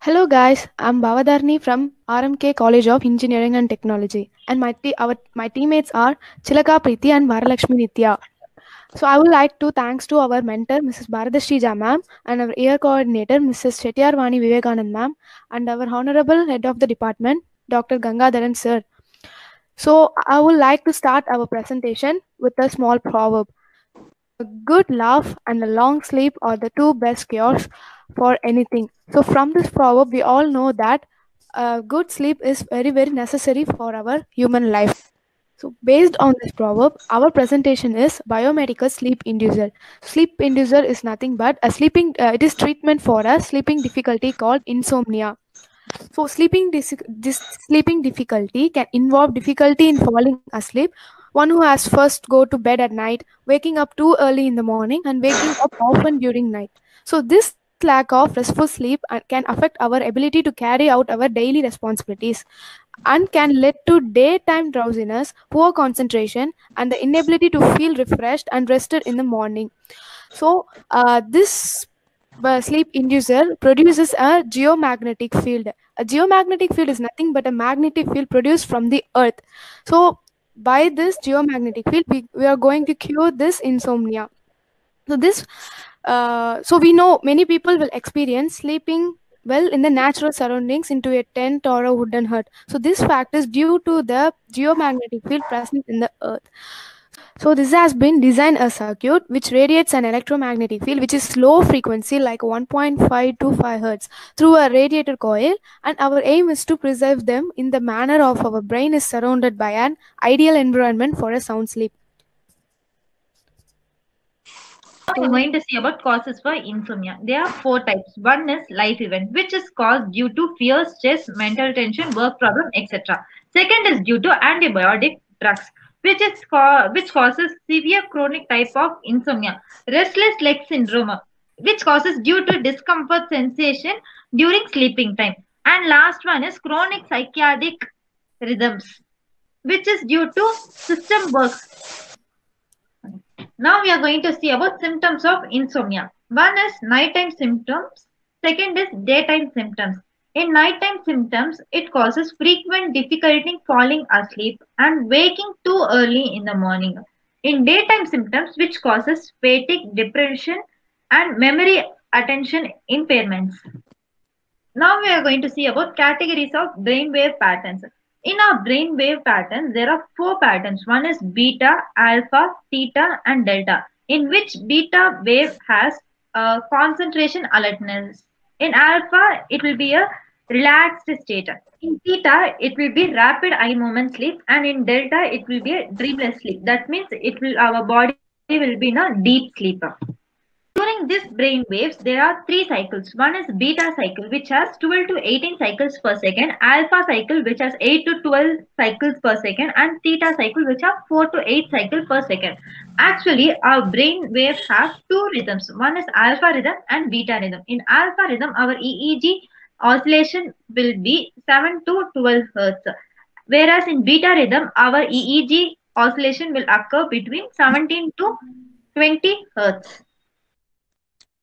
Hello guys, I'm Bhavadarni from RMK College of Engineering and Technology, and my teammates are Chilaka Preeti and Varalakshmi Nitya. So I would like to thanks to our mentor Mrs. Bharadashija ma'am and our year coordinator Mrs. Chettiarvani Vivekanand ma'am and our honorable head of the department Dr. Gangadharan sir. So I would like to start our presentation with a small proverb. A good laugh and a long sleep are the two best cures for anything. So, from this proverb, we all know that good sleep is very, very necessary for our human life. So, based on this proverb, our presentation is biomedical sleep inducer. Sleep inducer is nothing but a it is treatment for a sleeping difficulty called insomnia. So, this sleeping difficulty can involve difficulty in falling asleep. One who has first go to bed at night, waking up too early in the morning, and waking up often during night. So, this lack of restful sleep can affect our ability to carry out our daily responsibilities and can lead to daytime drowsiness, poor concentration, and the inability to feel refreshed and rested in the morning. So, this sleep inducer produces a geomagnetic field. A geomagnetic field is nothing but a magnetic field produced from the earth. So, by this geomagnetic field, we are going to cure this insomnia. So, so we know many people will experience sleeping well in the natural surroundings into a tent or a wooden hut. So, this fact is due to the geomagnetic field present in the earth. So this has been designed a circuit which radiates an electromagnetic field which is low frequency like 1.5 to 5 hertz through a radiator coil, and our aim is to preserve them in the manner of our brain is surrounded by an ideal environment for a sound sleep. We're going to see about causes for insomnia. There are four types. One is life event, which is caused due to fear, stress, mental tension, work problem, etc. Second is due to antibiotic drugs, which causes severe chronic type of insomnia. Restless leg syndrome, which causes due to discomfort sensation during sleeping time. And last one is chronic psychiatric rhythms, which is due to system works. Now we are going to see about symptoms of insomnia. One is nighttime symptoms, second is daytime symptoms. In nighttime symptoms, it causes frequent difficulty falling asleep and waking too early in the morning. In daytime symptoms, which causes fatigue, depression, and memory attention impairments. Now we are going to see about categories of brainwave patterns. In our brainwave patterns, there are four patterns. One is beta, alpha, theta, and delta, in which beta wave has concentration alertness. In alpha, it will be a relaxed state. In theta, it will be rapid eye movement sleep, and in delta, it will be a dreamless sleep. That means our body will be in a deep sleep. During these brain waves, there are three cycles. One is beta cycle, which has 12 to 18 cycles per second, alpha cycle, which has 8 to 12 cycles per second, and theta cycle, which have 4 to 8 cycles per second. Actually, our brain waves have two rhythms. One is alpha rhythm and beta rhythm. In alpha rhythm, our EEG oscillation will be 7 to 12 hertz. Whereas in beta rhythm, our EEG oscillation will occur between 17 to 20 hertz.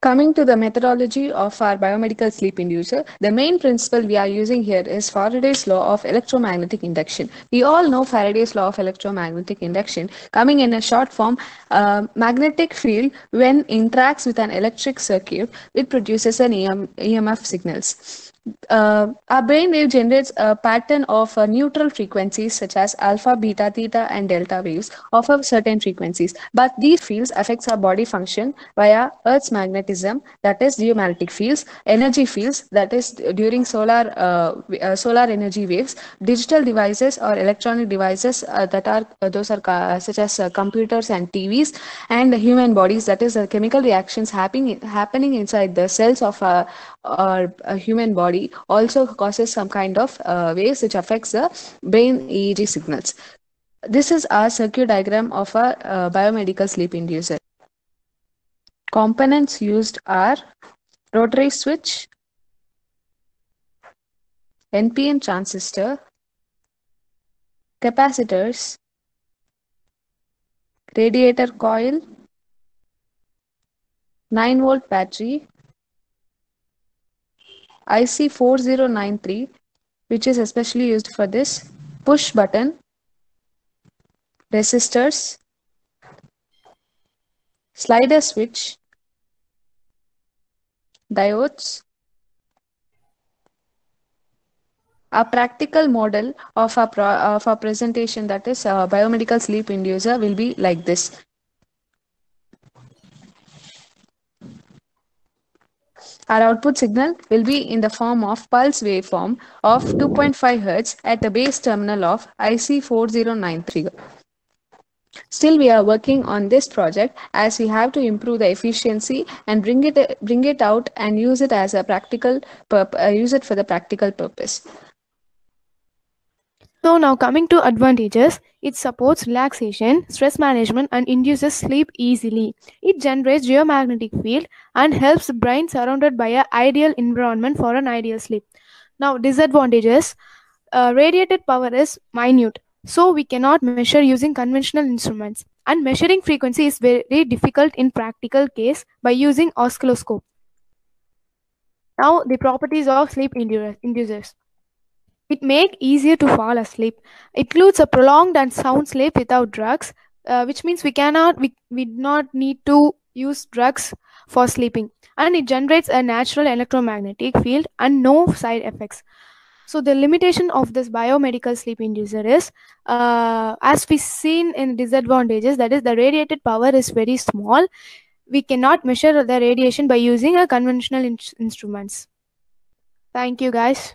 Coming to the methodology of our biomedical sleep inducer, the main principle we are using here is Faraday's law of electromagnetic induction. We all know Faraday's law of electromagnetic induction. Coming in a short form, magnetic field, when interacts with an electric circuit, it produces an EMF signals. Our brainwave generates a pattern of neutral frequencies such as alpha, beta, theta, and delta waves of a certain frequencies. But these fields affects our body function via Earth's magnetism, that is geomagnetic fields, energy fields, that is during solar energy waves, digital devices or electronic devices that are those are such as computers and TVs, and human bodies, that is chemical reactions happening inside the cells of a human body also causes some kind of waves which affects the brain EEG signals. This is our circuit diagram of a biomedical sleep inducer. Components used are rotary switch, NPN transistor, capacitors, radiator coil, 9-volt battery, IC4093, which is especially used for this, push button, resistors, slider switch, diodes. A practical model of our presentation, that is biomedical sleep inducer, will be like this. Our output signal will be in the form of pulse waveform of 2.5 Hz at the base terminal of IC4093. Still, we are working on this project as we have to improve the efficiency and bring it out and use it as a use it for the practical purpose. So now coming to advantages, it supports relaxation, stress management and induces sleep easily. It generates geomagnetic field and helps the brain surrounded by an ideal environment for an ideal sleep. Now disadvantages, radiated power is minute, so we cannot measure using conventional instruments, and measuring frequency is very difficult in practical case by using oscilloscope. Now the properties of sleep inducers. It make easier to fall asleep. It includes a prolonged and sound sleep without drugs, which means we not need to use drugs for sleeping. And it generates a natural electromagnetic field and no side effects. So the limitation of this biomedical sleep inducer is, as we seen in disadvantages, that is the radiated power is very small. We cannot measure the radiation by using a conventional instruments. Thank you guys.